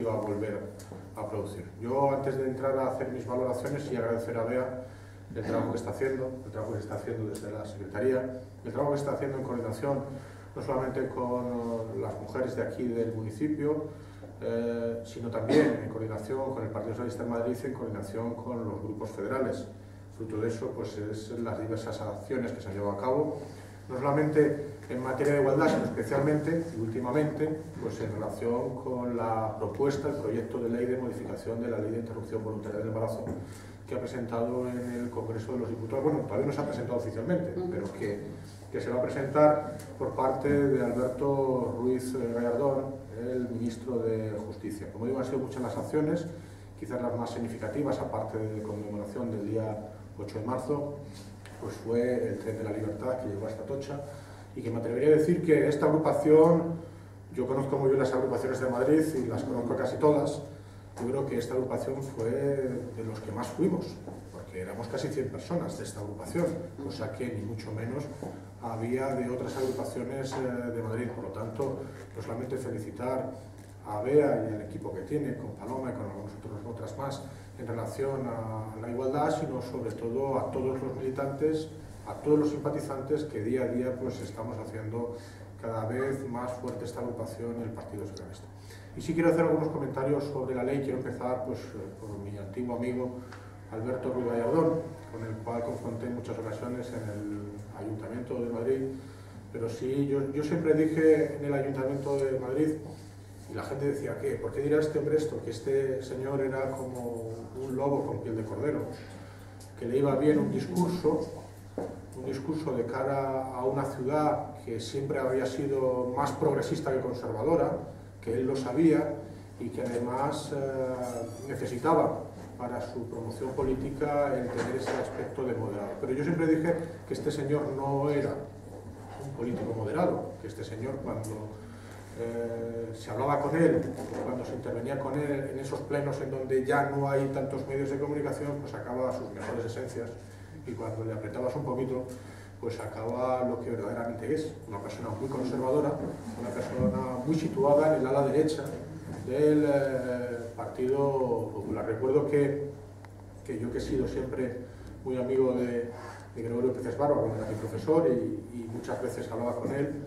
iba a volver a producir. Yo, antes de entrar a hacer mis valoraciones, y agradecer a Bea el trabajo que está haciendo, el trabajo que está haciendo desde la Secretaría, el trabajo que está haciendo en coordinación no solamente con las mujeres de aquí del municipio, sino también en coordinación con el Partido Socialista de Madrid, en coordinación con los grupos federales. Fruto de eso, pues, es las diversas acciones que se han llevado a cabo, no solamente en materia de igualdad, sino especialmente y últimamente, pues, en relación con la propuesta, el proyecto de ley de modificación de la Ley de Interrupción Voluntaria del Embarazo, que ha presentado en el Congreso de los Diputados. Bueno, todavía no se ha presentado oficialmente, pero que se va a presentar por parte de Alberto Ruiz Gallardón, el ministro de Justicia. Como digo, han sido muchas las acciones, quizás las más significativas, aparte de conmemoración del día 8 de marzo, pues fue el Tren de la Libertad, que llegó hasta Atocha, y que me atrevería a decir que esta agrupación, yo conozco muy bien las agrupaciones de Madrid y las conozco casi todas. Yo creo que esta agrupación fue de los que más fuimos, porque éramos casi 100 personas de esta agrupación, cosa que ni mucho menos había de otras agrupaciones de Madrid. Por lo tanto, no solamente felicitar a Bea y al equipo que tiene, con Paloma y con otras más, en relación a la igualdad, sino sobre todo a todos los militantes, a todos los simpatizantes que día a día, pues, estamos haciendo cada vez más fuerte esta agrupación en el Partido Socialista. Y sí quiero hacer algunos comentarios sobre la ley. Quiero empezar, pues, por mi antiguo amigo Alberto Ruiz Gallardón, con el cual confronté en muchas ocasiones en el Ayuntamiento de Madrid. Pero sí, yo siempre dije en el Ayuntamiento de Madrid, y la gente decía, ¿qué? ¿Por qué dirá este hombre esto? Que este señor era como un lobo con piel de cordero, que le iba bien un discurso de cara a una ciudad que siempre había sido más progresista que conservadora, que él lo sabía y que además necesitaba para su promoción política el tener ese aspecto de moderado. Pero yo siempre dije que este señor no era un político moderado, que este señor, cuando se hablaba con él, cuando se intervenía con él en esos plenos en donde ya no hay tantos medios de comunicación, pues sacaba sus mejores esencias, y cuando le apretabas un poquito, pues sacaba lo que verdaderamente es, una persona muy conservadora, una persona muy situada en el ala derecha del Partido Popular. Recuerdo que yo, que he sido siempre muy amigo de Gregorio Pérez Barba, cuando era mi profesor, y muchas veces hablaba con él,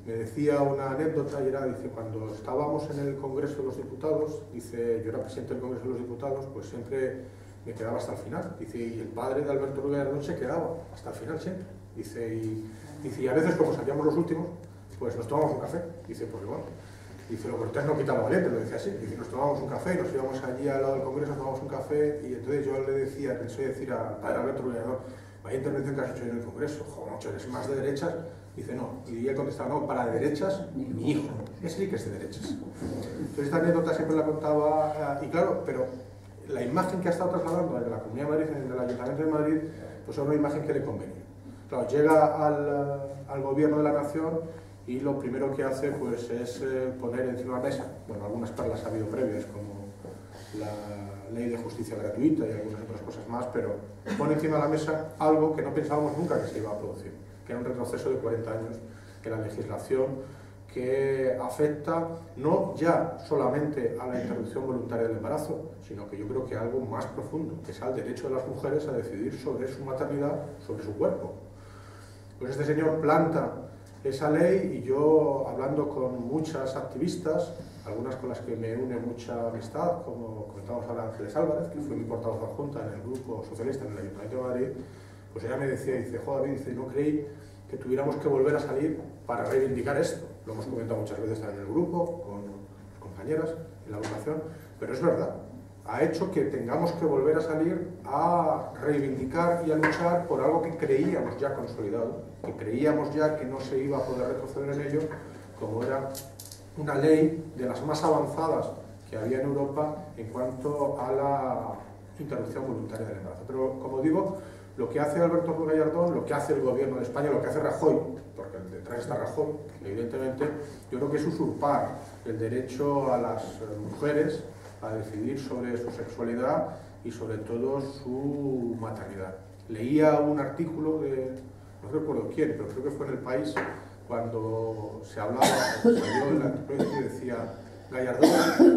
me decía una anécdota, y era, dice, cuando estábamos en el Congreso de los Diputados, dice, yo era presidente del Congreso de los Diputados, pues siempre me quedaba hasta el final. Dice, y el padre de Alberto Ruiz Gallardón se quedaba hasta el final siempre. Dice, y a veces, como salíamos los últimos, pues nos tomábamos un café. Dice, porque bueno, dice, lo cortés no quita lo valiente, lo decía así. Dice, nos tomábamos un café, nos íbamos allí al lado del Congreso, nos tomábamos un café, y entonces yo le decía, pensé decir al padre Alberto Ruiz Gallardón, vaya intervención que has hecho en el Congreso, joder, macho, eres más de derechas. Dice, no, y él contestaba, no, para de derechas, mi hijo, ese sí que es de derechas. Entonces esta anécdota siempre la contaba, y claro, pero la imagen que ha estado trasladando de la Comunidad de Madrid, en el Ayuntamiento de Madrid, pues es una imagen que le convenía. Claro, llega al Gobierno de la Nación y lo primero que hace, pues, es poner encima de la mesa, bueno, algunas perlas ha habido previas, como la Ley de Justicia Gratuita y algunas otras cosas más, pero pone encima de la mesa algo que no pensábamos nunca que se iba a producir, que era un retroceso de 40 años en la legislación, que afecta no ya solamente a la interrupción voluntaria del embarazo, sino que yo creo que algo más profundo, que es al derecho de las mujeres a decidir sobre su maternidad, sobre su cuerpo. Pues este señor planta esa ley, y yo, hablando con muchas activistas, algunas con las que me une mucha amistad, como comentamos ahora Ángeles Álvarez, que fue mi portavoz adjunta en el Grupo Socialista en el Ayuntamiento de Madrid, pues ella me decía, dice, joder, dice, no creí que tuviéramos que volver a salir para reivindicar esto. Lo hemos comentado muchas veces también en el grupo, con compañeras en la agrupación, pero es verdad, ha hecho que tengamos que volver a salir a reivindicar y a luchar por algo que creíamos ya consolidado, que creíamos ya que no se iba a poder retroceder en ello, como era una ley de las más avanzadas que había en Europa en cuanto a la interrupción voluntaria del embarazo. Pero, como digo, lo que hace Alberto Ruiz Gallardón, lo que hace el Gobierno de España, lo que hace Rajoy, porque detrás está Rajoy, evidentemente, yo creo que es usurpar el derecho a las mujeres a decidir sobre su sexualidad y sobre todo su maternidad. Leía un artículo de, no recuerdo quién, pero creo que fue en El País, cuando se hablaba, salió el anteproyecto y decía, Gallardón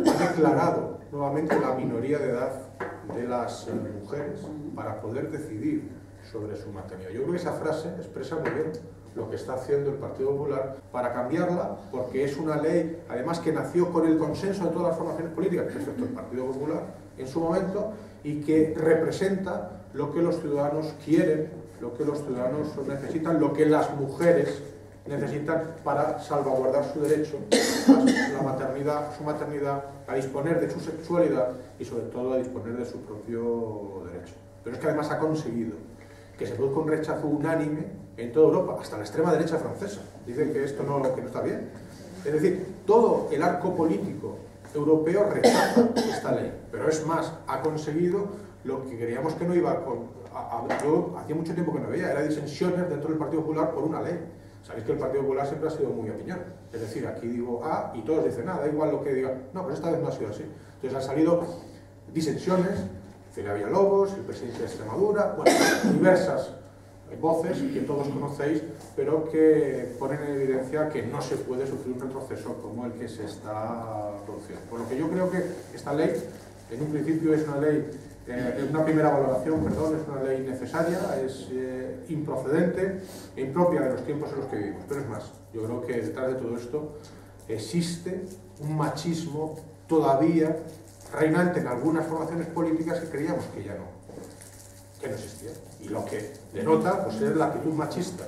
ha declarado nuevamente la minoría de edad de las mujeres para poder decidir sobre su maternidad. Yo creo que esa frase expresa muy bien lo que está haciendo el Partido Popular para cambiarla, porque es una ley, además, que nació con el consenso de todas las formaciones políticas, excepto el Partido Popular, en su momento, y que representa lo que los ciudadanos quieren, lo que los ciudadanos necesitan, lo que las mujeres necesitan para salvaguardar su derecho a la maternidad, su maternidad, a disponer de su sexualidad y sobre todo a disponer de su propio derecho. Pero es que además ha conseguido que se produzca un rechazo unánime en toda Europa, hasta la extrema derecha francesa. Dicen que esto no está bien. Es decir, todo el arco político europeo rechaza esta ley, pero es más, ha conseguido lo que creíamos que no iba yo hacía mucho tiempo que no veía, era disensiones dentro del Partido Popular por una ley. Sabéis que el Partido Popular siempre ha sido muy opinión, es decir, aquí digo A y todos dicen nada, da igual lo que diga. No, pero esta vez no ha sido así. Entonces han salido disensiones, Celia Villalobos, el presidente de Extremadura, bueno, diversas voces que todos conocéis, pero que ponen en evidencia que no se puede sufrir un retroceso como el que se está produciendo. Por lo que yo creo que esta ley, en un principio es una ley, una primera valoración, perdón, es una ley necesaria, es improcedente e impropia de los tiempos en los que vivimos. Pero es más, yo creo que detrás de todo esto existe un machismo todavía reinante en algunas formaciones políticas que creíamos que ya no existía. Y lo que denota pues, es la actitud machista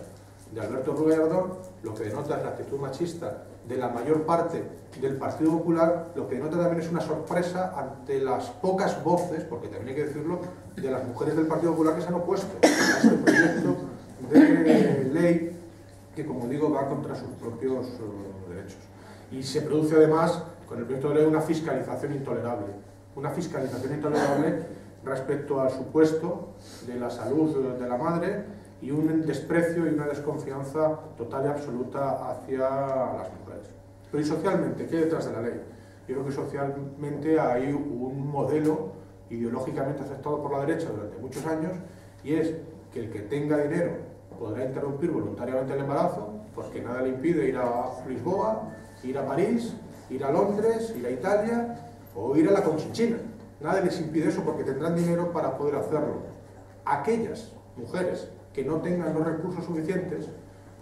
de Alberto Ruiz Gallardón, lo que denota es la actitud machista de la mayor parte del Partido Popular, lo que denota también es una sorpresa ante las pocas voces, porque también hay que decirlo, de las mujeres del Partido Popular que se han opuesto a este proyecto de ley que, como digo, va contra sus propios derechos. Y se produce además, con el proyecto de ley, una fiscalización intolerable respecto al supuesto de la salud de la madre y un desprecio y una desconfianza total y absoluta hacia las mujeres. Pero ¿y socialmente? ¿Qué hay detrás de la ley? Yo creo que socialmente hay un modelo ideológicamente aceptado por la derecha durante muchos años, y es que el que tenga dinero podrá interrumpir voluntariamente el embarazo, porque nada le impide ir a Lisboa, ir a París, ir a Londres, ir a Italia o ir a la Conchinchina. Nada les impide eso porque tendrán dinero para poder hacerlo. Aquellas mujeres que no tengan los recursos suficientes,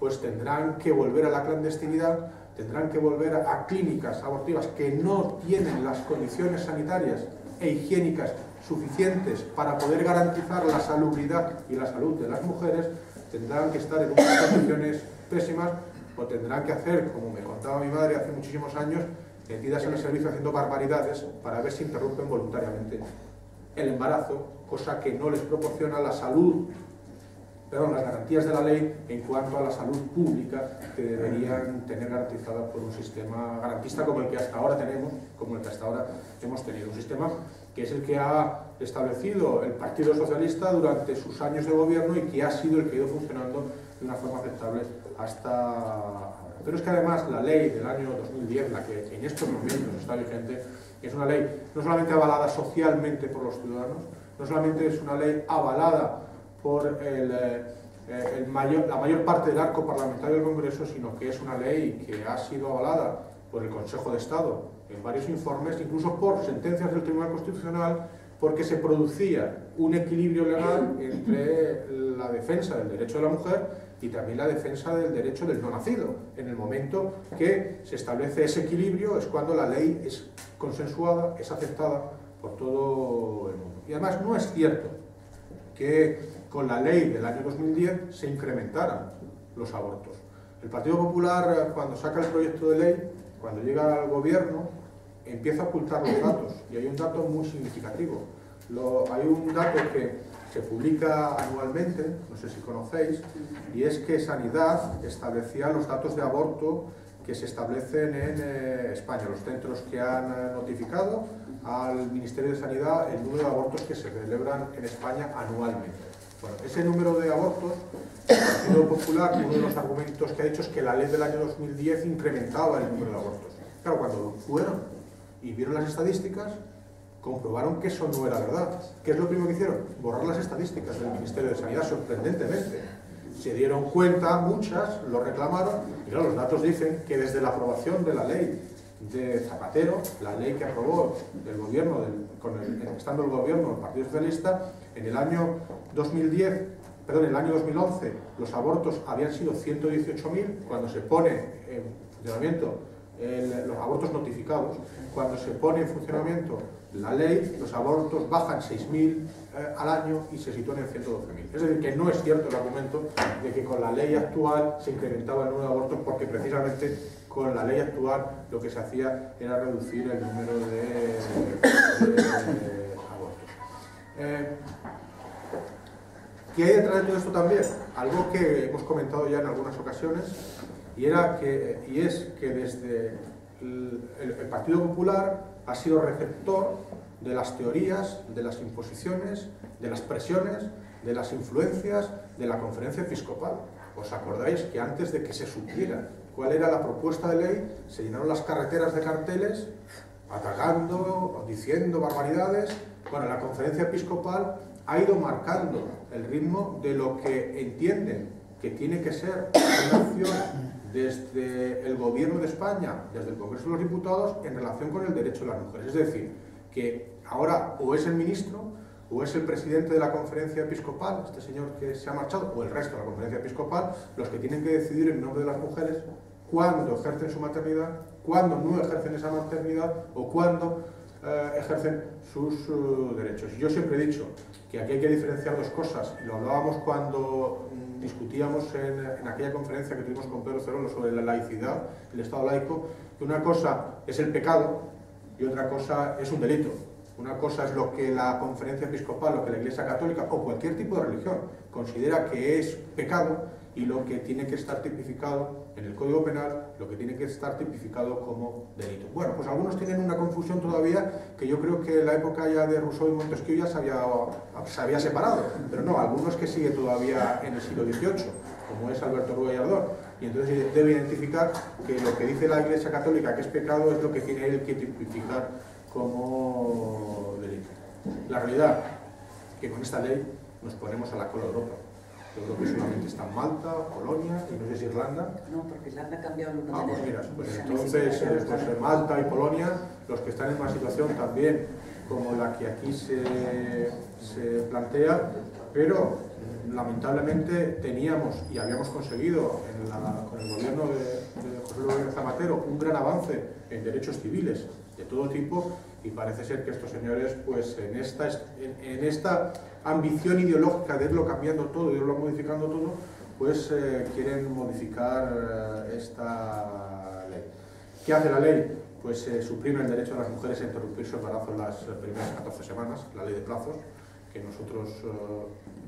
pues tendrán que volver a la clandestinidad, tendrán que volver a clínicas abortivas que no tienen las condiciones sanitarias e higiénicas suficientes para poder garantizar la salubridad y la salud de las mujeres, tendrán que estar en unas condiciones pésimas o tendrán que hacer, como me contaba mi madre hace muchísimos años, metidas en el servicio haciendo barbaridades para ver si interrumpen voluntariamente el embarazo, cosa que no les proporciona la salud, perdón, las garantías de la ley en cuanto a la salud pública que deberían tener garantizadas por un sistema garantista como el que hasta ahora tenemos, como el que hasta ahora hemos tenido. Un sistema que es el que ha establecido el Partido Socialista durante sus años de gobierno y que ha sido el que ha ido funcionando de una forma aceptable hasta ahora. Pero es que además la ley del año 2010, la que en estos momentos está vigente, es una ley no solamente avalada socialmente por los ciudadanos, no solamente es una ley avalada por la mayor parte del arco parlamentario del Congreso, sino que es una ley que ha sido avalada por el Consejo de Estado en varios informes, incluso por sentencias del Tribunal Constitucional, porque se producía un equilibrio legal entre la defensa del derecho de la mujer y también la defensa del derecho del no nacido. En el momento que se establece ese equilibrio es cuando la ley es consensuada, es aceptada por todo el mundo. Y además no es cierto que con la ley del año 2010 se incrementaran los abortos. El Partido Popular, cuando saca el proyecto de ley, cuando llega al gobierno, empieza a ocultar los datos, y hay un dato muy significativo. Hay un dato que se publica anualmente, no sé si conocéis, y es que Sanidad establecía los datos de aborto que se establecen en España, los centros que han notificado al Ministerio de Sanidad el número de abortos que se celebran en España anualmente. Bueno, ese número de abortos, el Partido Popular, uno de los argumentos que ha dicho es que la ley del año 2010 incrementaba el número de abortos. Claro, cuando fueron y vieron las estadísticas, comprobaron que eso no era verdad. ¿Qué es lo primero que hicieron? Borrar las estadísticas del Ministerio de Sanidad, sorprendentemente. Se dieron cuenta, muchas lo reclamaron, y claro, los datos dicen que desde la aprobación de la ley de Zapatero, la ley que aprobó el gobierno, estando el gobierno del Partido Socialista, en el año 2011 los abortos habían sido 118.000, cuando se pone en funcionamiento los abortos notificados, cuando se pone en funcionamiento la ley, los abortos bajan 6.000 al año y se sitúan en 112.000. Es decir, que no es cierto el argumento de que con la ley actual se incrementaba el número de abortos, porque precisamente con la ley actual lo que se hacía era reducir el número de abortos. ¿Qué hay detrás de todo esto también? Algo que hemos comentado ya en algunas ocasiones, y es que desde el Partido Popular ha sido receptor de las teorías, de las imposiciones, de las presiones, de las influencias de la Conferencia Episcopal. ¿Os acordáis que antes de que se supiera cuál era la propuesta de ley, se llenaron las carreteras de carteles atacando, diciendo barbaridades? Bueno, la Conferencia Episcopal ha ido marcando el ritmo de lo que entienden que tiene que ser una acción desde el Gobierno de España, desde el Congreso de los Diputados, en relación con el derecho de las mujeres. Es decir, que ahora o es el ministro o es el presidente de la Conferencia Episcopal, este señor que se ha marchado, o el resto de la Conferencia Episcopal, los que tienen que decidir en nombre de las mujeres cuándo ejercen su maternidad, cuándo no ejercen esa maternidad o cuándo ejercen sus derechos. Yo siempre he dicho que aquí hay que diferenciar dos cosas, y lo hablábamos cuando discutíamos en aquella conferencia que tuvimos con Pedro Cerolo sobre la laicidad, el Estado laico, que una cosa es el pecado y otra cosa es un delito. Una cosa es lo que la Conferencia Episcopal, lo que la Iglesia Católica o cualquier tipo de religión considera que es pecado, y lo que tiene que estar tipificado en el Código Penal, lo que tiene que estar tipificado como delito. Bueno, pues algunos tienen una confusión todavía que yo creo que en la época ya de Rousseau y Montesquieu ya se había separado, pero no, algunos que sigue todavía en el siglo XVIII, como es Alberto Rúa y Ardón, y entonces debe identificar que lo que dice la Iglesia Católica que es pecado es lo que tiene él que tipificar como delito. La realidad es que con esta ley nos ponemos a la cola de Europa. Yo creo que solamente están Malta, Polonia y no sé si Irlanda. No, porque Irlanda ha cambiado el pues mira, pues entonces Malta y Polonia, los que están en una situación también como la que aquí se plantea, pero lamentablemente teníamos y habíamos conseguido con el gobierno de José Luis Zapatero un gran avance en derechos civiles de todo tipo, y parece ser que estos señores, pues en esta ambición ideológica de irlo cambiando todo, de irlo modificando todo, pues quieren modificar esta ley. ¿Qué hace la ley? Pues suprime el derecho de las mujeres a interrumpir su embarazo en las primeras 14 semanas, la ley de plazos,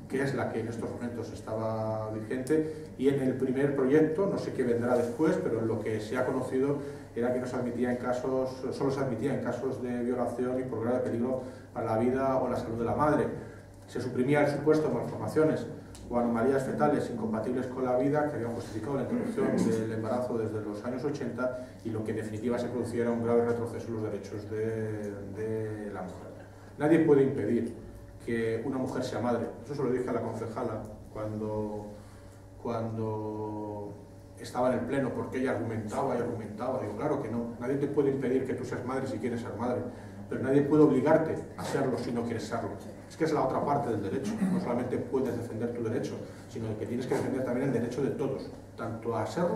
que es la que en estos momentos estaba vigente, y en el primer proyecto, no sé qué vendrá después, pero lo que se ha conocido era que no se admitía solo se admitía en casos de violación y por grave peligro para la vida o la salud de la madre. Se suprimía el supuesto de malformaciones o anomalías fetales incompatibles con la vida que habían justificado la interrupción del embarazo desde los años 80, y lo que en definitiva se producía era un grave retroceso en los derechos de la mujer. Nadie puede impedir que una mujer sea madre. Eso se lo dije a la concejala cuando estaba en el pleno, porque ella argumentaba y argumentaba. Digo, claro que no, nadie te puede impedir que tú seas madre si quieres ser madre, pero nadie puede obligarte a serlo si no quieres serlo. Es que es la otra parte del derecho. No solamente puedes defender tu derecho, sino que tienes que defender también el derecho de todos, tanto a serlo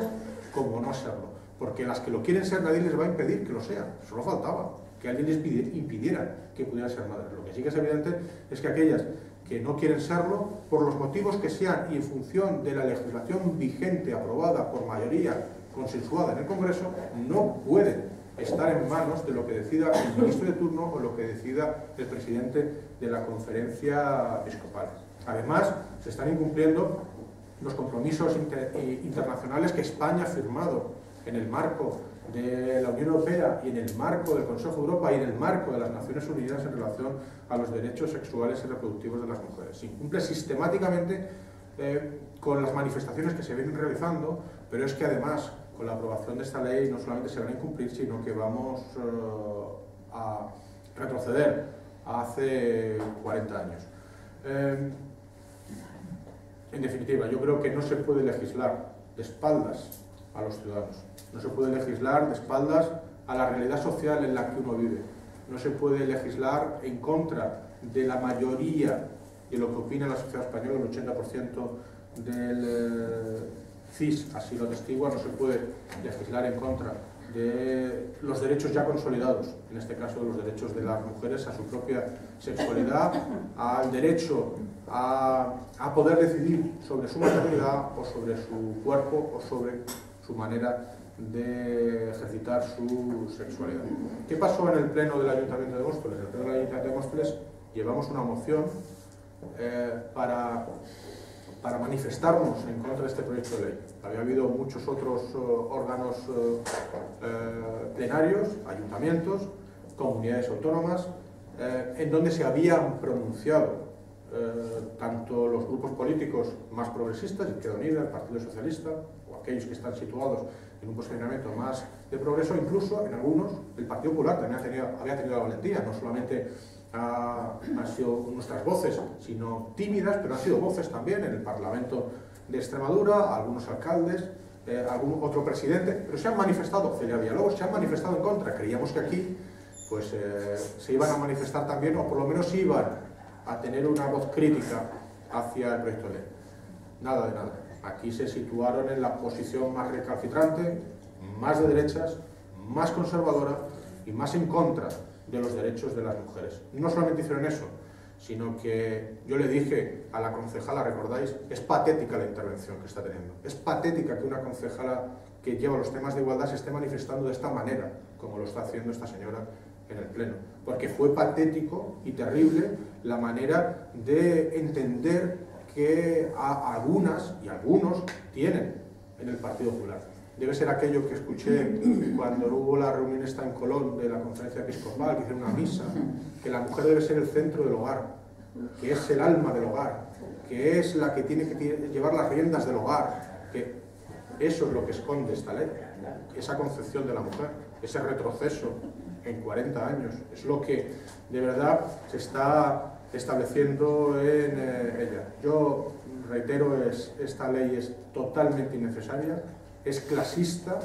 como no serlo. Porque las que lo quieren ser, nadie les va a impedir que lo sean. Solo faltaba que alguien les impidiera que pudieran ser madres. Lo que sí que es evidente es que aquellas que no quieren serlo, por los motivos que sean y en función de la legislación vigente aprobada por mayoría consensuada en el Congreso, no pueden estar en manos de lo que decida el ministro de turno o lo que decida el presidente de la Conferencia Episcopal. Además, se están incumpliendo los compromisos internacionales que España ha firmado en el marco de la Unión Europea y en el marco del Consejo de Europa y en el marco de las Naciones Unidas en relación a los derechos sexuales y reproductivos de las mujeres. Se incumple sistemáticamente con las manifestaciones que se vienen realizando, pero es que además con la aprobación de esta ley no solamente se van a incumplir, sino que vamos a retroceder a hace 40 años. En definitiva, yo creo que no se puede legislar de espaldas a los ciudadanos. No se puede legislar de espaldas a la realidad social en la que uno vive. No se puede legislar en contra de la mayoría de lo que opina la sociedad española, el 80% del CIS así lo atestigua. No se puede legislar en contra de los derechos ya consolidados, en este caso los derechos de las mujeres a su propia sexualidad, al derecho a poder decidir sobre su maternidad o sobre su cuerpo o sobre su manera de ejercitar su sexualidad. ¿Qué pasó en el pleno del Ayuntamiento de Móstoles? En el pleno del Ayuntamiento de Móstoles llevamos una moción para manifestarnos en contra de este proyecto de ley. Había habido muchos otros órganos plenarios, ayuntamientos, comunidades autónomas, en donde se habían pronunciado tanto los grupos políticos más progresistas, Izquierda Unida, el Partido Socialista, o aquellos que están situados en un posicionamiento más de progreso, incluso en algunos, el Partido Popular también había tenido la valentía, no solamente han sido nuestras voces, sino tímidas, pero han sido voces también en el Parlamento de Extremadura, algunos alcaldes, algún otro presidente, pero se han manifestado, Celia Villalobos, se han manifestado en contra. Creíamos que aquí pues, se iban a manifestar también, o por lo menos iban a tener una voz crítica hacia el proyecto de ley. Nada de nada. Aquí se situaron en la posición más recalcitrante, más de derechas, más conservadora y más en contra de los derechos de las mujeres. No solamente hicieron eso, sino que yo le dije a la concejala, ¿recordáis? Es patética la intervención que está teniendo. Es patética que una concejala que lleva los temas de igualdad se esté manifestando de esta manera, como lo está haciendo esta señora en el Pleno. Porque fue patético y terrible la manera de entender que algunas y algunos tienen en el Partido Popular. Debe ser aquello que escuché cuando hubo la reunión esta en Colón de la conferencia episcopal, que hicieron una misa, que la mujer debe ser el centro del hogar, que es el alma del hogar, que es la que tiene que llevar las riendas del hogar, que eso es lo que esconde esta ley, esa concepción de la mujer, ese retroceso en 40 años, es lo que de verdad se está estableciendo en ella. Yo reitero, esta ley es totalmente innecesaria, es clasista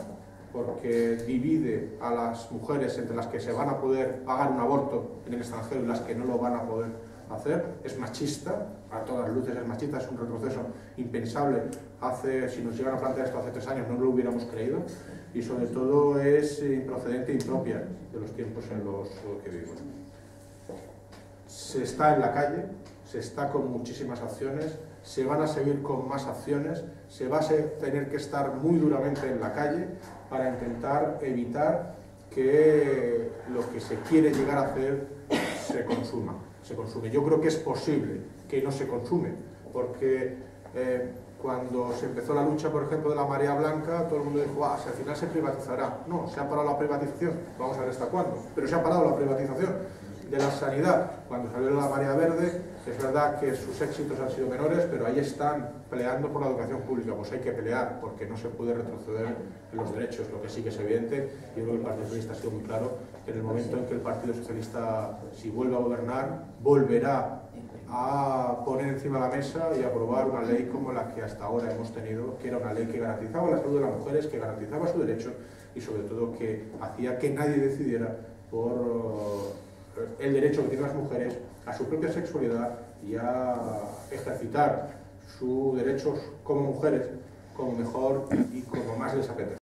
porque divide a las mujeres entre las que se van a poder pagar un aborto en el extranjero y las que no lo van a poder hacer, es machista, a todas luces es machista, es un retroceso impensable. Si nos llegan a plantear esto hace 3 años no lo hubiéramos creído, y sobre todo es improcedente e impropia de los tiempos en los que vivimos. Se está en la calle, se está con muchísimas acciones, se van a seguir con más acciones, se va a tener que estar muy duramente en la calle para intentar evitar que lo que se quiere llegar a hacer se consuma. Yo creo que es posible que no se consume, porque cuando se empezó la lucha, por ejemplo, de la marea blanca, todo el mundo dijo, si al final se privatizará. No, se ha parado la privatización, vamos a ver hasta cuándo, pero se ha parado la privatización de la sanidad. Cuando salió la marea verde, es verdad que sus éxitos han sido menores, pero ahí están peleando por la educación pública. Pues hay que pelear, porque no se puede retroceder en los derechos. Lo que sí que es evidente, y yo creo que el Partido Socialista ha sido muy claro, que en el momento en que el Partido Socialista, si vuelve a gobernar, volverá a poner encima de la mesa y aprobar una ley como la que hasta ahora hemos tenido, que era una ley que garantizaba la salud de las mujeres, que garantizaba su derecho y sobre todo que hacía que nadie decidiera por el derecho que tienen las mujeres a su propia sexualidad y a ejercitar sus derechos como mujeres como mejor y como más les apetece.